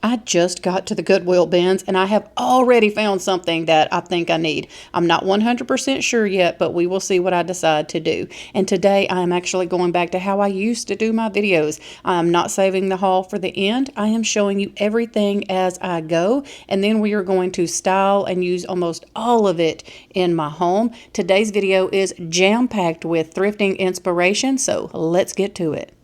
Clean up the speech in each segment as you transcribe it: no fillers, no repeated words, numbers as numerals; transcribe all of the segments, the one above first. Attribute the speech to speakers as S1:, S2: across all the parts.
S1: I just got to the Goodwill Bins and I have already found something that I think I need. I'm not 100% sure yet, but we will see what I decide to do. And today I am actually going back to how I used to do my videos. I am not saving the haul for the end. I am showing you everything as I go, and then we are going to style and use almost all of it in my home. Today's video is jam-packed with thrifting inspiration, so let's get to it.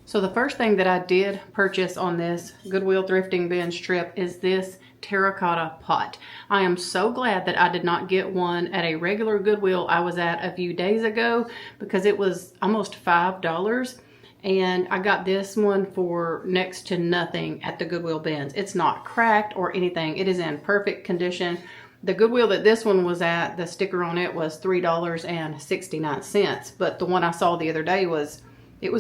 S1: So the first thing that I did purchase on this Goodwill Thrifting Binge trip is this terracotta pot. I am so glad that I did not get one at a regular Goodwill I was at a few days ago, because it was almost $5. And I got this one for next to nothing at the Goodwill Bins. It's not cracked or anything. It is in perfect condition. The Goodwill that this one was at, the sticker on it was $3.69. But the one I saw the other day was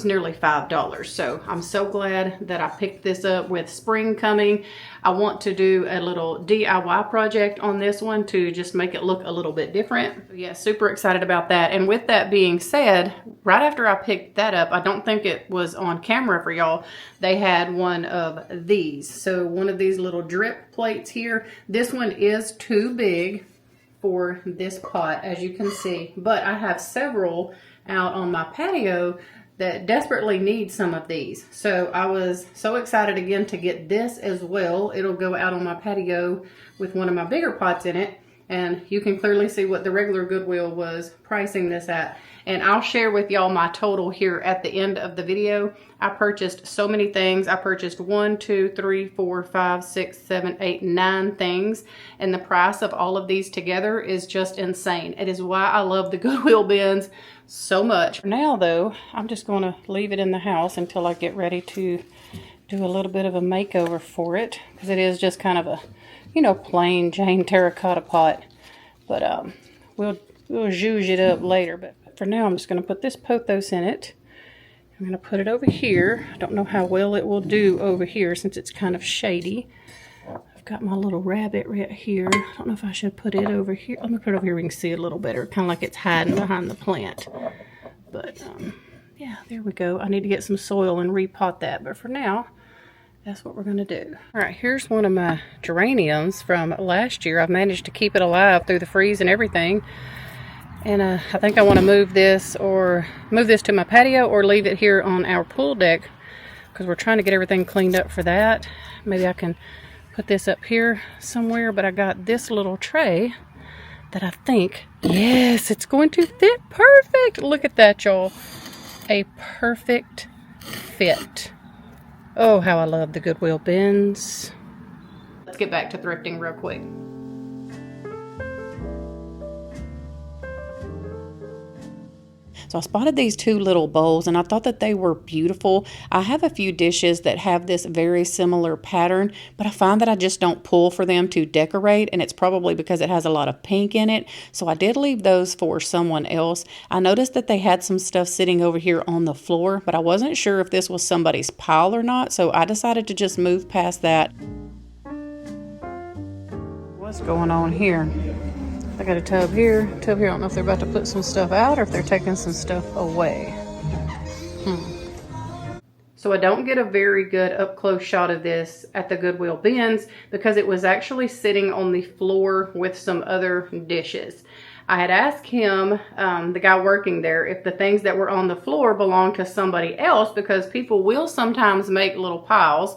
S1: nearly $5. So I'm so glad that I picked this up with spring coming. I want to do a little DIY project on this one to just make it look a little bit different. Yeah, super excited about that. And with that being said, right after I picked that up, I don't think it was on camera for y'all, they had one of these. So one of these little drip plates here. This one is too big for this pot, as you can see, but I have several out on my patio that desperately need some of these. So I was so excited again to get this as well. It'll go out on my patio with one of my bigger pots in it. And you can clearly see what the regular Goodwill was pricing this at. And I'll share with y'all my total here at the end of the video. I purchased so many things. I purchased 1, 2, 3, 4, 5, 6, 7, 8, 9 things. And the price of all of these together is just insane. It is why I love the Goodwill Bins so much. For now though, I'm just going to leave it in the house until I get ready to do a little bit of a makeover for it, because it is just kind of a, you know, plain Jane terracotta pot. But we'll zhuzh it up later. But for now, I'm just going to put this pothos in it. I'm going to put it over here. I don't know how well it will do over here since it's kind of shady. I've got my little rabbit right here. I don't know if I should put it over here. Let me put it over here where we can see it a little better. Kind of like it's hiding behind the plant. But yeah, there we go. I need to get some soil and repot that. But for now, that's what we're going to do. All right, here's one of my geraniums from last year. I've managed to keep it alive through the freeze and everything. And I think I want to move this to my patio or leave it here on our pool deck, because we're trying to get everything cleaned up for that. Maybe I can put this up here somewhere, but I got this little tray that I think, yes, it's going to fit perfect. Look at that, y'all. A perfect fit. Oh, how I love the Goodwill Bins. Let's get back to thrifting real quick. So I spotted these two little bowls and I thought that they were beautiful. I have a few dishes that have this very similar pattern, but I find that I just don't pull for them to decorate, and it's probably because it has a lot of pink in it. So I did leave those for someone else. I noticed that they had some stuff sitting over here on the floor, but I wasn't sure if this was somebody's pile or not, so I decided to just move past that. What's going on here? I got a tub here. I don't know if they're about to put some stuff out or if they're taking some stuff away. So I don't get a very good up-close shot of this at the Goodwill Bins because it was actually sitting on the floor with some other dishes. I had asked him, the guy working there, if the things that were on the floor belonged to somebody else, because people will sometimes make little piles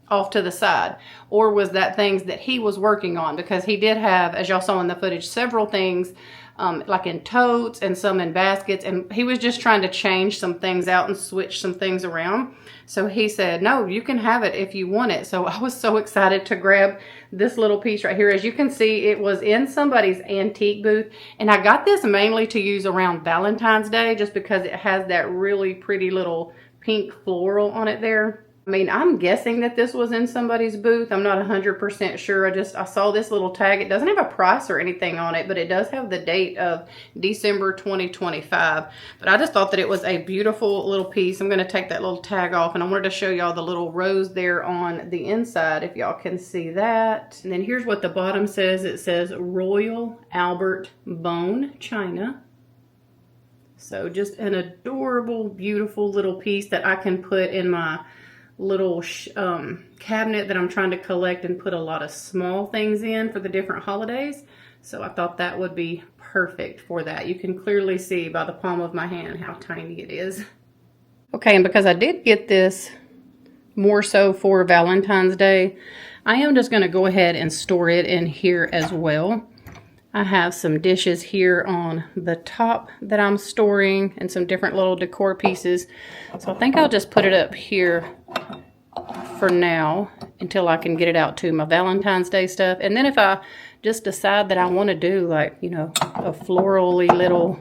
S1: off to the side, or was that things that he was working on, because he did have, as y'all saw in the footage, several things like in totes and some in baskets, and he was just trying to change some things out and switch some things around. So he said, no, you can have it if you want it. So I was so excited to grab this little piece right here. As you can see, it was in somebody's antique booth, and I got this mainly to use around Valentine's Day just because it has that really pretty little pink floral on it there. I mean, I'm guessing that this was in somebody's booth. I'm not 100% sure. I saw this little tag. It doesn't have a price or anything on it, but it does have the date of December 2025. But I just thought that it was a beautiful little piece. I'm going to take that little tag off, and I wanted to show y'all the little rose there on the inside, if y'all can see that. And then here's what the bottom says. It says Royal Albert Bone China. So just an adorable, beautiful little piece that I can put in my little cabinet that I'm trying to collect and put a lot of small things in for the different holidays. So I thought that would be perfect for that. You can clearly see by the palm of my hand how tiny it is. Okay, and because I did get this more so for Valentine's Day, I am just going to go ahead and store it in here as well. I have some dishes here on the top that I'm storing and some different little decor pieces. So I think I'll just put it up here for now until I can get it out to my Valentine's Day stuff. And then if I just decide that I want to do like, you know, a florally little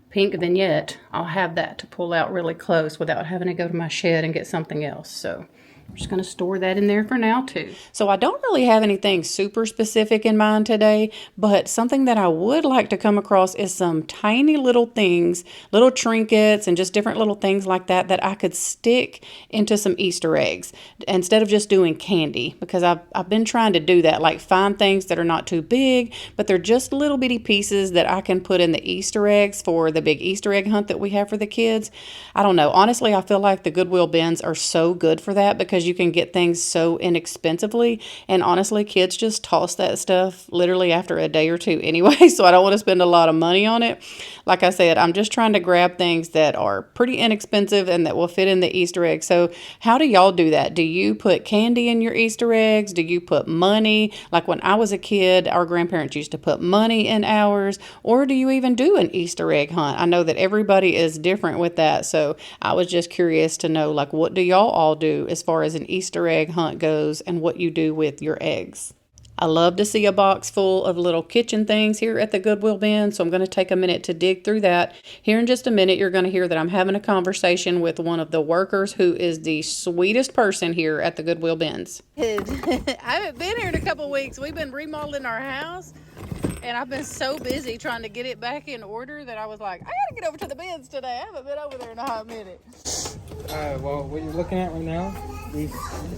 S1: pink vignette, I'll have that to pull out really close without having to go to my shed and get something else. So I'm just going to store that in there for now too. So I don't really have anything super specific in mind today, but something that I would like to come across is some tiny little things, little trinkets and just different little things like that that I could stick into some Easter eggs instead of just doing candy, because I've been trying to do that, like find things that are not too big, but they're just little bitty pieces that I can put in the Easter eggs for the big Easter egg hunt that we have for the kids. I don't know. Honestly, I feel like the Goodwill bins are so good for that because you can get things so inexpensively, and honestly kids just toss that stuff literally after a day or two anyway, so I don't want to spend a lot of money on it. Like I said, I'm just trying to grab things that are pretty inexpensive and that will fit in the Easter egg. So how do y'all do that? Do you put candy in your Easter eggs? Do you put money? Like when I was a kid, our grandparents used to put money in ours. Or do you even do an Easter egg hunt? I know that everybody is different with that, so I was just curious to know, like, what do y'all all do as far as an Easter egg hunt goes and what you do with your eggs. I love to see a box full of little kitchen things here at the Goodwill bin, so I'm going to take a minute to dig through that. Here in just a minute, you're going to hear that I'm having a conversation with one of the workers who is the sweetest person here at the Goodwill bins. I haven't been here in a couple weeks. We've been remodeling our house, and I've been so busy trying to get it back in order that I was like, I got to get over to the bins today. I haven't been over there in a hot minute.
S2: Well, what you're looking at right now, these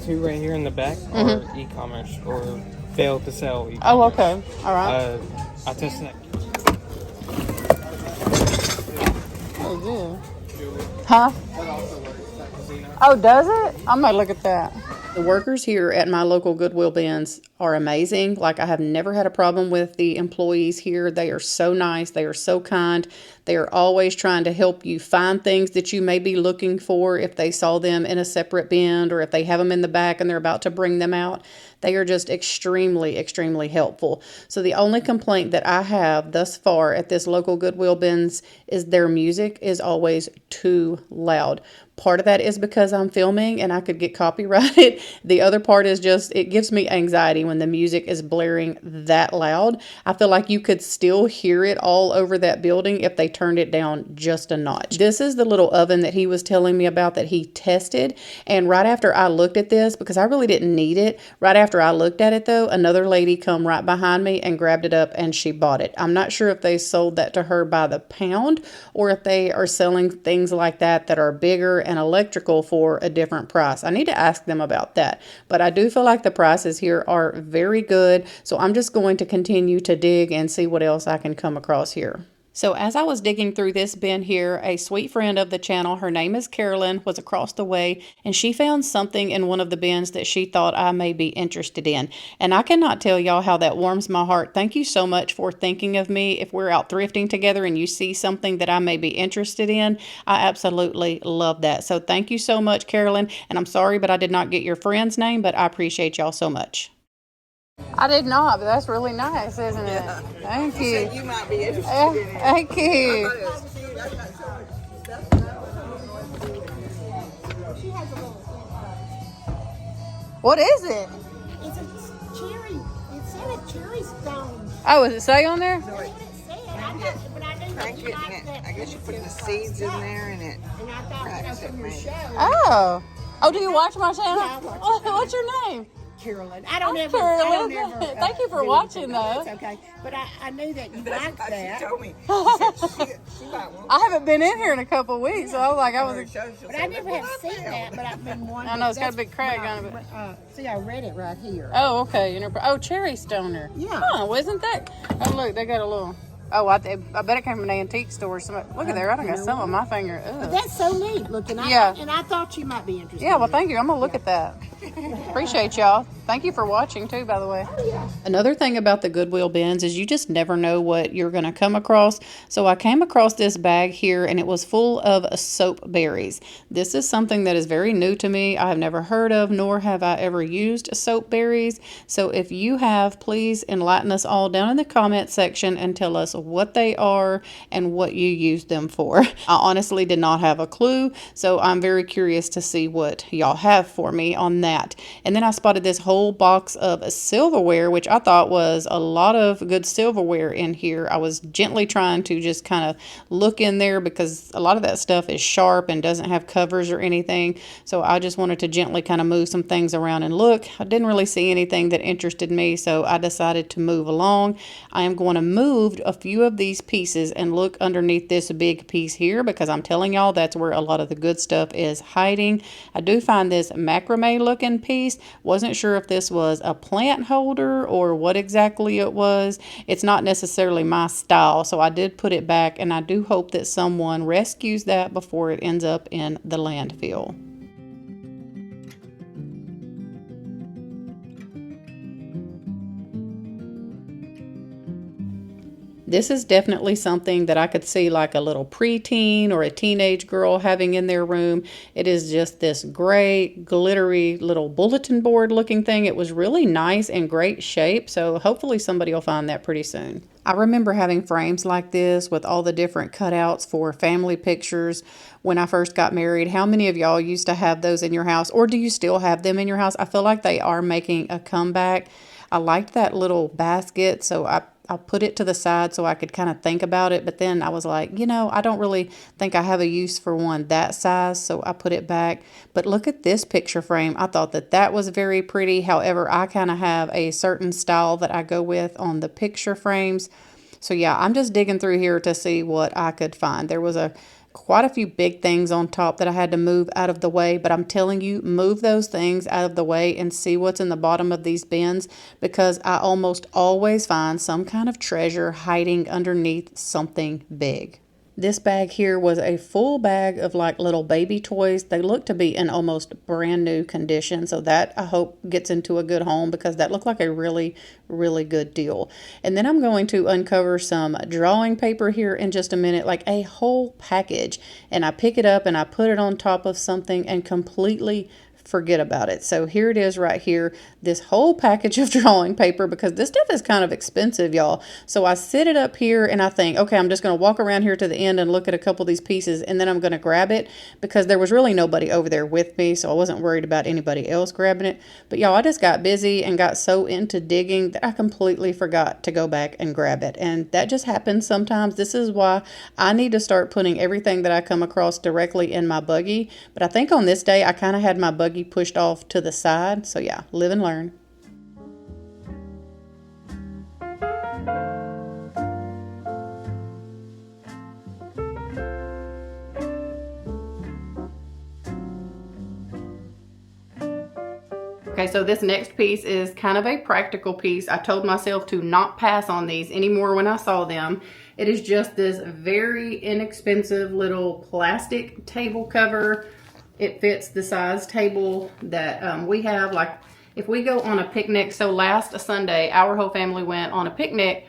S2: two right here in the back are e-commerce or failed to sell e-commerce.
S1: Oh, okay. All right.
S2: I tested that.
S1: Oh, yeah. Huh? Oh, does it? I might look at that. The workers here at my local Goodwill bins are amazing. Like, I have never had a problem with the employees here. They are so nice. They are so kind. They are always trying to help you find things that you may be looking for if they saw them in a separate bin or if they have them in the back and they're about to bring them out. They are just extremely, extremely helpful. So the only complaint that I have thus far at this local Goodwill bins is their music is always too loud. Part of that is because I'm filming and I could get copyrighted. The other part is just, it gives me anxiety when the music is blaring that loud. I feel like you could still hear it all over that building if they turned it down just a notch. This is the little oven that he was telling me about that he tested. And right after I looked at this, because I really didn't need it, right after I looked at it though, another lady come right behind me and grabbed it up and she bought it. I'm not sure if they sold that to her by the pound or if they are selling things like that that are bigger and electrical for a different price. I need to ask them about that. But I do feel like the prices here are very good. So I'm just going to continue to dig and see what else I can come across here. So as I was digging through this bin here, a sweet friend of the channel, her name is Carolyn, was across the way, and she found something in one of the bins that she thought I may be interested in. And I cannot tell y'all how that warms my heart. Thank you so much for thinking of me. If we're out thrifting together and you see something that I may be interested in, I absolutely love that. So thank you so much, Carolyn. And I'm sorry, but I did not get your friend's name, but I appreciate y'all so much. I did not, but that's really nice, isn't it? Yeah. Thank you.
S3: You might be interested in it.
S1: Thank you. What is it?
S4: It's a cherry. It said a cherry stone.
S1: Oh, does it say on there?
S4: That's what it said. But I didn't
S3: Crank it and it, I guess you put the seeds in there and it
S4: And I thought
S3: cracks
S4: from
S3: it,
S4: your
S3: maybe.
S4: show.
S1: Oh. Oh, do you watch my channel?
S4: Yeah, I watch your
S1: What's your name?
S4: Carolyn. I don't ever.
S1: Carolyn. Thank you for
S4: do
S1: watching,
S4: anything.
S1: though.
S4: That's okay. But I knew that you liked
S3: She
S4: that.
S3: told me. She said she might want
S1: I haven't been in here in a couple of weeks, so I was like, I
S3: to
S1: was.
S3: show.
S4: But I never have seen that. But I've been wondering.
S1: I know, it's got a big
S4: That's
S1: crack
S4: what
S1: on it,
S4: See, I read it right here.
S1: Oh, okay. Oh, cherry stoner.
S4: Yeah.
S1: Huh, wasn't that? Oh, look, they got a little. Oh, I bet it came from an antique store. Look at there. I don't got some on my finger. Ugh.
S4: But that's so neat looking.
S1: Yeah.
S4: And I thought you might be interested.
S1: Yeah, well, thank you. I'm going to look at that. Appreciate y'all. Thank you for watching, too, by the way.
S4: Oh, yeah.
S1: Another thing about the Goodwill bins is you just never know what you're going to come across. So I came across this bag here, and it was full of soap berries. This is something that is very new to me. I have never heard of, nor have I ever used soap berries. So if you have, please enlighten us all down in the comment section and tell us what they are and what you use them for. I honestly did not have a clue, so I'm very curious to see what y'all have for me on that. And then I spotted this whole box of silverware, which I thought was a lot of good silverware in here. I was gently trying to just kind of look in there because a lot of that stuff is sharp and doesn't have covers or anything. So I just wanted to gently kind of move some things around and look. I didn't really see anything that interested me, so I decided to move along. I am going to move a few of these pieces and look underneath this big piece here because I'm telling y'all that's where a lot of the good stuff is hiding. I do find this macrame looking piece. Wasn't sure if this was a plant holder or what exactly it was. It's not necessarily my style, so I did put it back, and I do hope that someone rescues that before it ends up in the landfill. This is definitely something that I could see like a little preteen or a teenage girl having in their room. It is just this gray, glittery little bulletin board looking thing. It was really nice and great shape, so hopefully somebody will find that pretty soon. I remember having frames like this with all the different cutouts for family pictures when I first got married. How many of y'all used to have those in your house, or do you still have them in your house? I feel like they are making a comeback. I liked that little basket, so I put it to the side so I could kind of think about it. But then I was like, you know, I don't really think I have a use for one that size, so I put it back. But look at this picture frame. I thought that was very pretty. However, I kind of have a certain style that I go with on the picture frames. So yeah, I'm just digging through here to see what I could find. There was quite a few big things on top that I had to move out of the way, but I'm telling you, move those things out of the way and see what's in the bottom of these bins, because I almost always find some kind of treasure hiding underneath something big. This bag here was a full bag of like little baby toys. They look to be in almost brand new condition. So that I hope gets into a good home because that looked like a really, really good deal. And then I'm going to uncover some drawing paper here in just a minute, like a whole package. And I pick it up and I put it on top of something and completely forget about it. So here it is right here, this whole package of drawing paper, because this stuff is kind of expensive, y'all. So I sit it up here and I think, okay, I'm just going to walk around here to the end and look at a couple of these pieces, and then I'm going to grab it because there was really nobody over there with me, so I wasn't worried about anybody else grabbing it. But y'all, I just got busy and got so into digging that I completely forgot to go back and grab it. And that just happens sometimes. This is why I need to start putting everything that I come across directly in my buggy. But I think on this day, I kind of had my buggy pushed off to the side. So yeah, live and learn. Okay, so this next piece is kind of a practical piece. I told myself to not pass on these anymore when I saw them. It is just this very inexpensive little plastic table cover. It fits the size table that we have. Like if we go on a picnic, so last Sunday, our whole family went on a picnic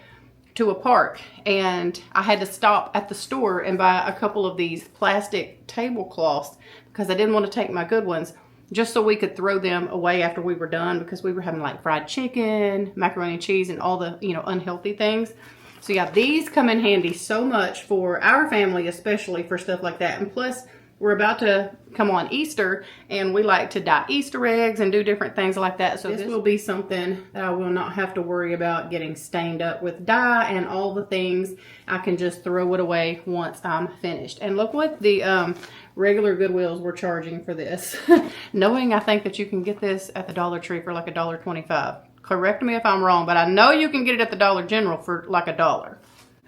S1: to a park, and I had to stop at the store and buy a couple of these plastic tablecloths because I didn't want to take my good ones, just so we could throw them away after we were done, because we were having like fried chicken, macaroni and cheese, and all the, you know, unhealthy things. So yeah, these come in handy so much for our family, especially for stuff like that. And plus, we're about to come on Easter, and we like to dye Easter eggs and do different things like that. So this will be something that I will not have to worry about getting stained up with dye and all the things. I can just throw it away once I'm finished. And look what the regular Goodwills were charging for this. Knowing I think that you can get this at the Dollar Tree for like $1.25. Correct me if I'm wrong, but I know you can get it at the Dollar General for like $1.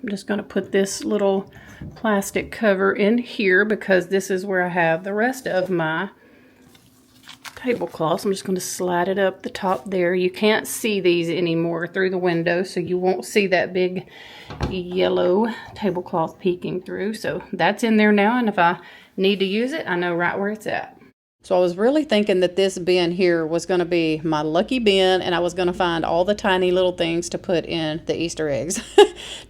S1: I'm just going to put this little plastic cover in here because this is where I have the rest of my tablecloths. I'm just going to slide it up the top there. You can't see these anymore through the window, so you won't see that big yellow tablecloth peeking through. So that's in there now, and if I need to use it, I know right where it's at. So I was really thinking that this bin here was going to be my lucky bin, and I was going to find all the tiny little things to put in the Easter eggs.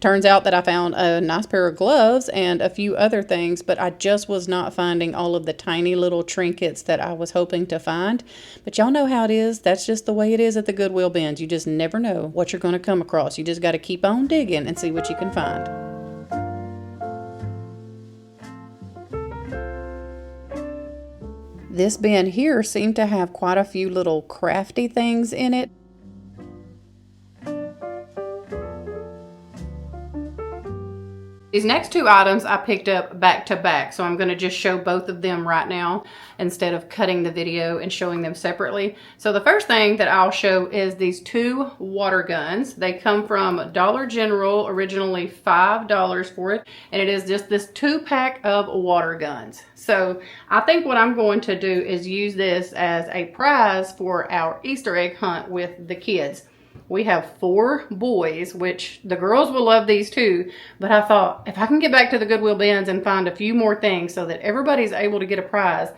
S1: Turns out that I found a nice pair of gloves and a few other things, but I just was not finding all of the tiny little trinkets that I was hoping to find. But y'all know how it is. That's just the way it is at the Goodwill Bins. You just never know what you're going to come across. You just got to keep on digging and see what you can find. This bin here seemed to have quite a few little crafty things in it. These next two items I picked up back to back, so I'm going to just show both of them right now instead of cutting the video and showing them separately. So the first thing that I'll show is these two water guns. They come from Dollar General, originally $5 for it, and it is just this 2-pack of water guns. So I think what I'm going to do is use this as a prize for our Easter egg hunt with the kids. We have 4 boys, which the girls will love these too, but I thought if I can get back to the Goodwill Bins and find a few more things so that everybody's able to get a prize,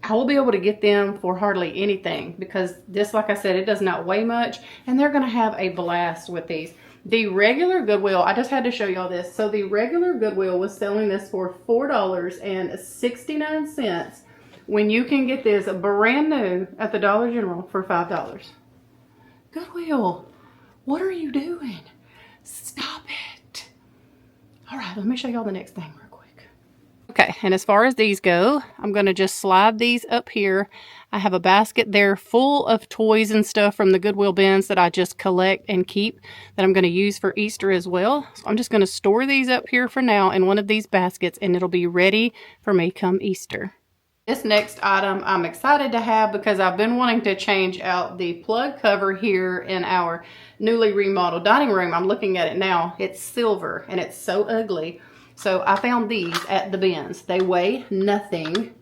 S1: I will be able to get them for hardly anything, because this, like I said, it does not weigh much, and they're going to have a blast with these. The regular Goodwill, I just had to show y'all this. So the regular Goodwill was selling this for $4.69 when you can get this brand new at the Dollar General for $5. Goodwill, what are you doing? Stop it. All right, let me show y'all the next thing real quick. Okay, and as far as these go, I'm going to just slide these up here. I have a basket there full of toys and stuff from the Goodwill Bins that I just collect and keep that I'm going to use for Easter as well. So I'm just going to store these up here for now in one of these baskets, and it'll be ready for me come Easter. This next item I'm excited to have because I've been wanting to change out the plug cover here in our newly remodeled dining room. I'm looking at it now. It's silver and it's so ugly. So I found these at the bins. They weigh nothing.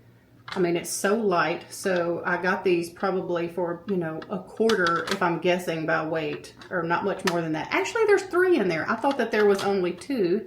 S1: I mean, it's so light. So I got these probably for, you know, $1/4 if I'm guessing by weight, or not much more than that. Actually, there's 3 in there. I thought that there was only 2,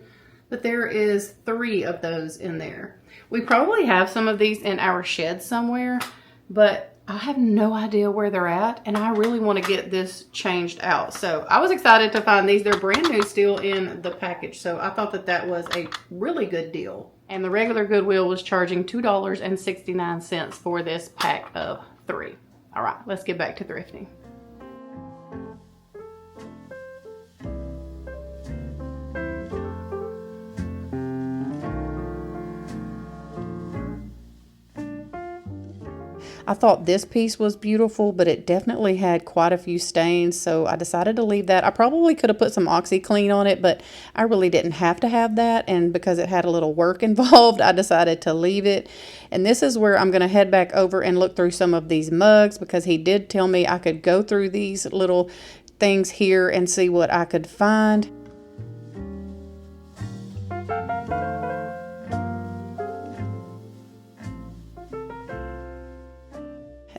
S1: but there is 3 of those in there. We probably have some of these in our shed somewhere, but I have no idea where they're at, and I really want to get this changed out. So I was excited to find these. They're brand new still in the package, so I thought that that was a really good deal. And the regular Goodwill was charging $2.69 for this pack of 3. All right, let's get back to thrifting. I thought this piece was beautiful, but it definitely had quite a few stains, so I decided to leave that. I probably could have put some OxyClean on it, but I really didn't have to have that, and because it had a little work involved, I decided to leave it. And this is where I'm going to head back over and look through some of these mugs, because he did tell me I could go through these little things here and see what I could find.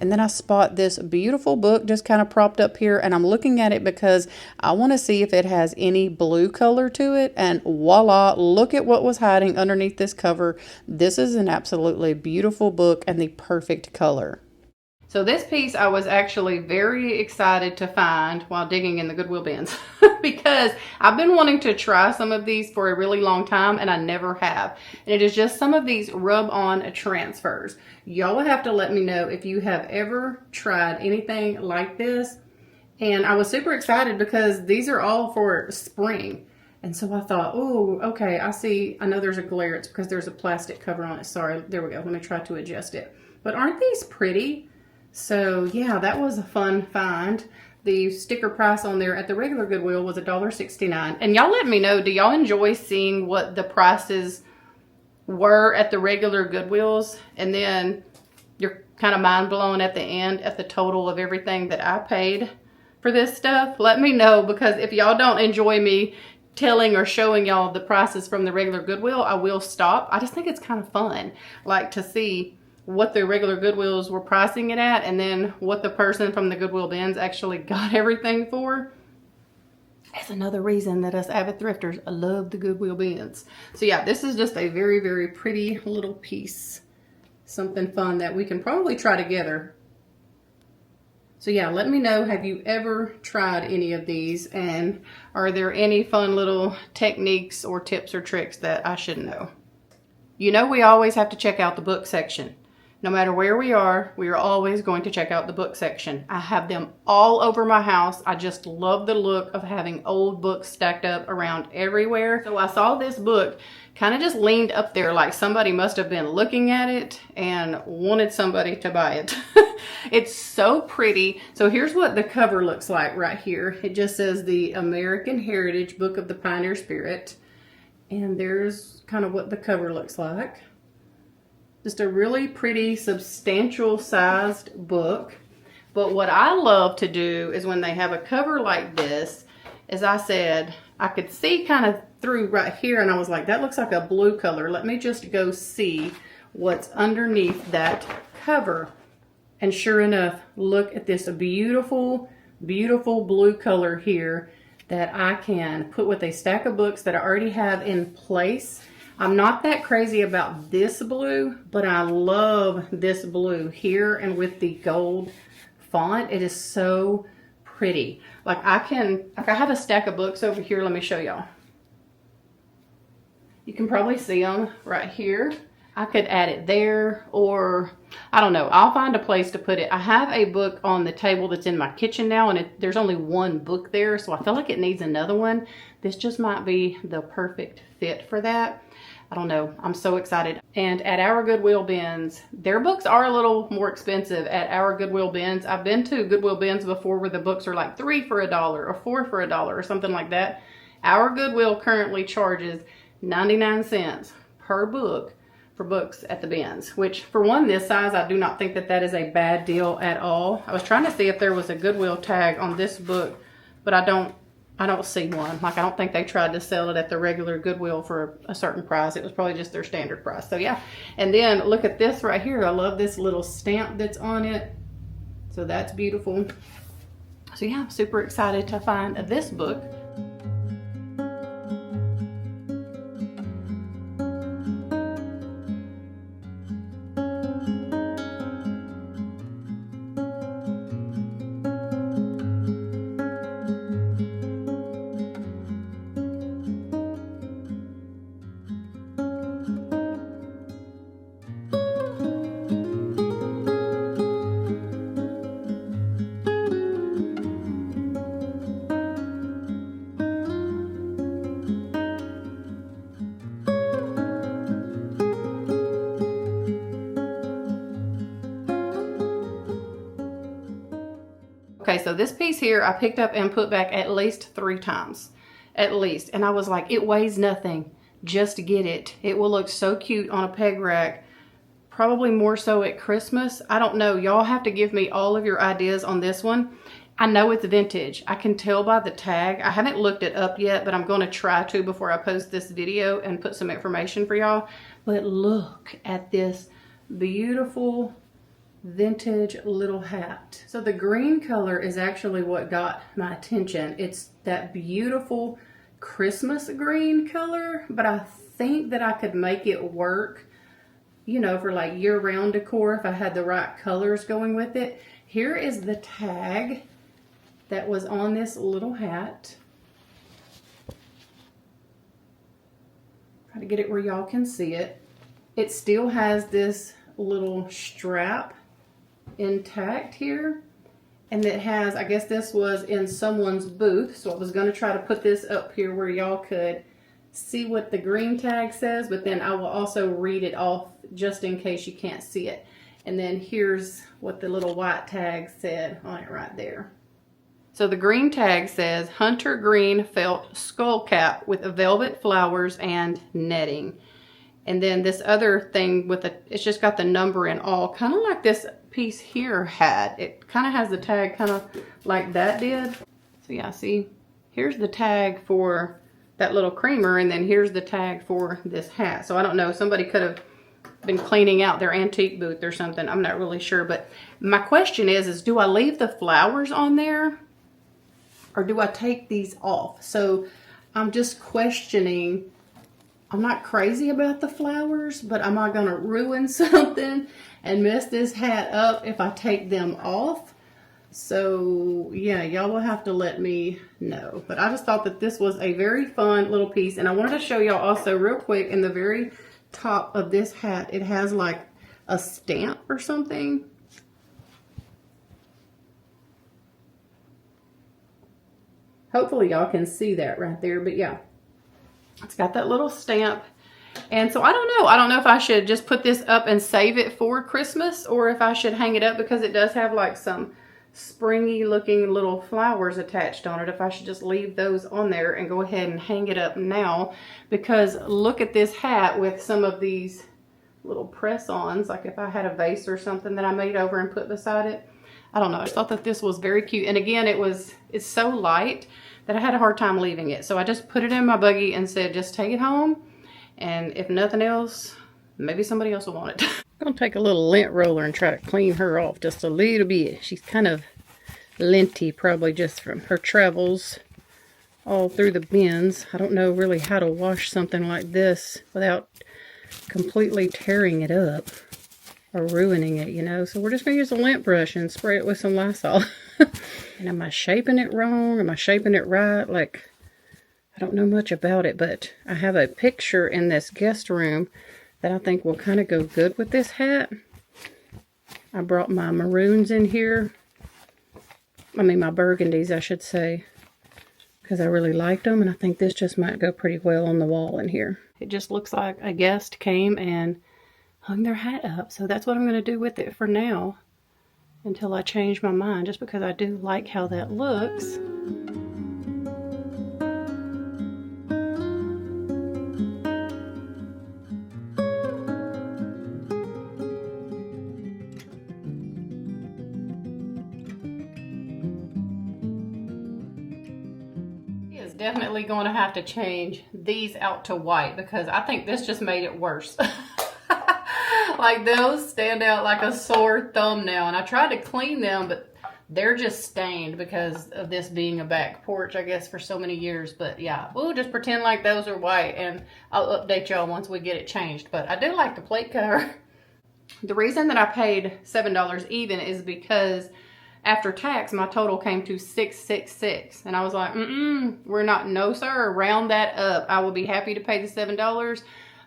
S1: And then I spot this beautiful book just kind of propped up here, and I'm looking at it because I want to see if it has any blue color to it. And voila, look at what was hiding underneath this cover. This is an absolutely beautiful book and the perfect color. So this piece I was actually very excited to find while digging in the Goodwill Bins because I've been wanting to try some of these for a really long time and I never have. And it is just some of these rub-on transfers. Y'all will have to let me know if you have ever tried anything like this. And I was super excited because these are all for spring. And so I thought, oh, okay, I know there's a glare. It's because there's a plastic cover on it. Sorry, there we go. Let me try to adjust it. But aren't these pretty? So yeah, that was a fun find. The sticker price on there at the regular Goodwill was $1.69. And y'all let me know, do y'all enjoy seeing what the prices were at the regular Goodwills? And then you're kind of mind blown at the end at the total of everything that I paid for this stuff? Let me know, because if y'all don't enjoy me telling or showing y'all the prices from the regular Goodwill, I will stop. I just think it's kind of fun, like to see what the regular Goodwills were pricing it at and then what the person from the Goodwill Bins actually got everything for. That's another reason that us avid thrifters love the Goodwill Bins. So yeah, this is just a very, very pretty little piece. Something fun that we can probably try together. So yeah, let me know, have you ever tried any of these, and are there any fun little techniques or tips or tricks that I should know? You know, we always have to check out the book section. No matter where we are always going to check out the book section. I have them all over my house. I just love the look of having old books stacked up around everywhere. So I saw this book kind of just leaned up there, like somebody must have been looking at it and wanted somebody to buy it. It's so pretty. So here's what the cover looks like right here. It just says the American Heritage Book of the Pioneer Spirit. And there's kind of what the cover looks like. Just a really pretty, substantial sized book. But what I love to do is when they have a cover like this, as I said, I could see kind of through right here, and I was like, that looks like a blue color. Let me just go see what's underneath that cover. And sure enough, look at this beautiful, beautiful blue color here that I can put with a stack of books that I already have in place. I'm not that crazy about this blue, but I love this blue here and with the gold font. It is so pretty. Like I have a stack of books over here. Let me show y'all. You can probably see them right here. I could add it there, or I don't know. I'll find a place to put it. I have a book on the table that's in my kitchen now, and there's only one book there, so I feel like it needs another one. This just might be the perfect fit for that. I don't know. I'm so excited. And at our Goodwill Bins, their books are a little more expensive at our Goodwill Bins. I've been to Goodwill Bins before where the books are like $3 for $1 or $4 for $1 or something like that. Our Goodwill currently charges 99 cents per book for books at the bins, which for one this size, I do not think that that is a bad deal at all. I was trying to see if there was a Goodwill tag on this book, but I don't see one. Like, I don't think they tried to sell it at the regular Goodwill for a certain price. It was probably just their standard price. So yeah. And then look at this right here. I love this little stamp that's on it. So that's beautiful. So yeah, I'm super excited to find this book. Okay, so this piece here I picked up and put back at least 3 times. At least. And I was like, it weighs nothing. Just get it. It will look so cute on a peg rack. Probably more so at Christmas. I don't know. Y'all have to give me all of your ideas on this one. I know it's vintage. I can tell by the tag. I haven't looked it up yet, but I'm going to try to before I post this video and put some information for y'all. But look at this beautiful vintage little hat. So the green color is actually what got my attention. It's that beautiful Christmas green color, but I think that I could make it work, you know, for like year-round decor if I had the right colors going with it. Here is the tag that was on this little hat. Try to get it where y'all can see it. It still has this little strap intact here, and it has, I guess this was in someone's booth, so I was going to try to put this up here where y'all could see what the green tag says, but then I will also read it off just in case you can't see it. And then here's what the little white tag said on it right there. So the green tag says Hunter Green Felt Skull Cap with velvet flowers and netting. And then this other thing with it's just got the number in all, kind of like this piece here had. It kind of has the tag kind of like that did. So yeah, see, here's the tag for that little creamer, and then here's the tag for this hat. So I don't know, somebody could have been cleaning out their antique booth or something. I'm not really sure. But my question is do I leave the flowers on there or do I take these off? So I'm just questioning. I'm not crazy about the flowers, but am I going to ruin something and mess this hat up if I take them off? So yeah, y'all will have to let me know. But I just thought that this was a very fun little piece. And I wanted to show y'all also real quick in the very top of this hat, it has like a stamp or something. Hopefully y'all can see that right there, but yeah. It's got that little stamp. And so I don't know. I don't know if I should just put this up and save it for Christmas or if I should hang it up because it does have like some springy looking little flowers attached on it. If I should just leave those on there and go ahead and hang it up now, because look at this hat with some of these little press-ons, like if I had a vase or something that I made over and put beside it. I don't know. I just thought that this was very cute. And again, it's so light that I had a hard time leaving it. So I just put it in my buggy and said, just take it home. And if nothing else, maybe somebody else will want it. I'm going to take a little lint roller and try to clean her off just a little bit. She's kind of linty, probably just from her travels all through the bins. I don't know really how to wash something like this without completely tearing it up or ruining it, you know. So we're just going to use a lint brush and spray it with some Lysol. And am I shaping it wrong? Am I shaping it right? Like, I don't know much about it, but I have a picture in this guest room that I think will kind of go good with this hat. I brought my maroons in here. I mean, my burgundies, I should say, because I really liked them, and I think this just might go pretty well on the wall in here. It just looks like a guest came and hung their hat up, so that's what I'm going to do with it for now until I change my mind, just because I do like how that looks. Is definitely going to have to change these out to white because I think this just made it worse. Like those stand out like a sore thumb now, and I tried to clean them, but they're just stained because of this being a back porch, I guess, for so many years. But yeah, we'll just pretend like those are white, and I'll update y'all once we get it changed. But I do like the plate cover. The reason that I paid $7 even is because after tax, my total came to $666. And I was like, we're not, no sir, round that up. I will be happy to pay the $7.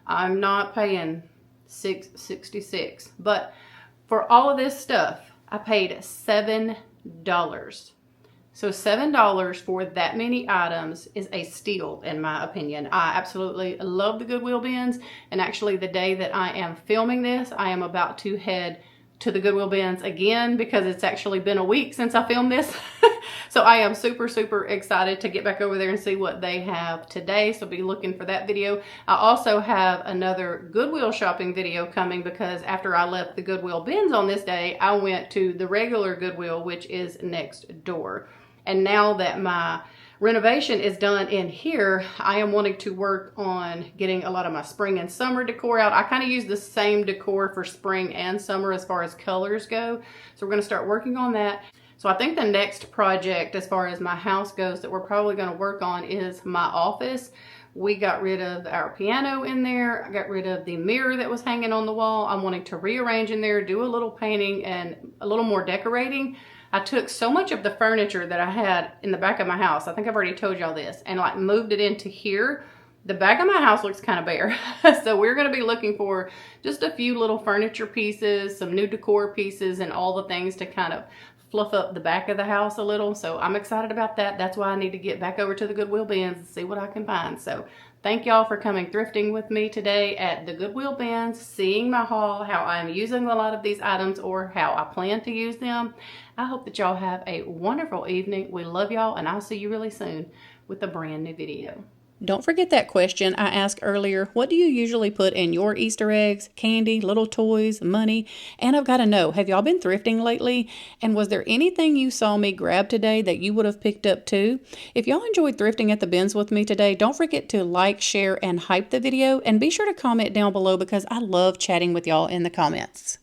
S1: I'm not paying $666. But for all of this stuff, I paid $7. So $7 for that many items is a steal, in my opinion. I absolutely love the Goodwill Bins. And actually, the day that I am filming this, I am about to head to the Goodwill Bins again because it's actually been a week since I filmed this. So I am super, super excited to get back over there and see what they have today. So be looking for that video. I also have another Goodwill shopping video coming because after I left the Goodwill Bins on this day, I went to the regular Goodwill, which is next door. And now that my renovation is done in here, I am wanting to work on getting a lot of my spring and summer decor out. I kind of use the same decor for spring and summer as far as colors go. So we're going to start working on that. So I think the next project as far as my house goes that we're probably going to work on is my office. We got rid of our piano in there. I got rid of the mirror that was hanging on the wall. I'm wanting to rearrange in there, do a little painting and a little more decorating. I took so much of the furniture that I had in the back of my house, I think I've already told y'all this, and like moved it into here. The back of my house looks kind of bare. So we're going to be looking for just a few little furniture pieces, some new decor pieces, and all the things to kind of fluff up the back of the house a little. So I'm excited about that. That's why I need to get back over to the Goodwill Bins and see what I can find. So thank y'all for coming thrifting with me today at the Goodwill Bins, seeing my haul, how I'm using a lot of these items or how I plan to use them. I hope that y'all have a wonderful evening. We love y'all, and I'll see you really soon with a brand new video. Don't forget that question I asked earlier. What do you usually put in your Easter eggs, candy, little toys, money? And I've got to know, have y'all been thrifting lately? And was there anything you saw me grab today that you would have picked up too? If y'all enjoyed thrifting at the bins with me today, don't forget to like, share, and hype the video. And be sure to comment down below because I love chatting with y'all in the comments.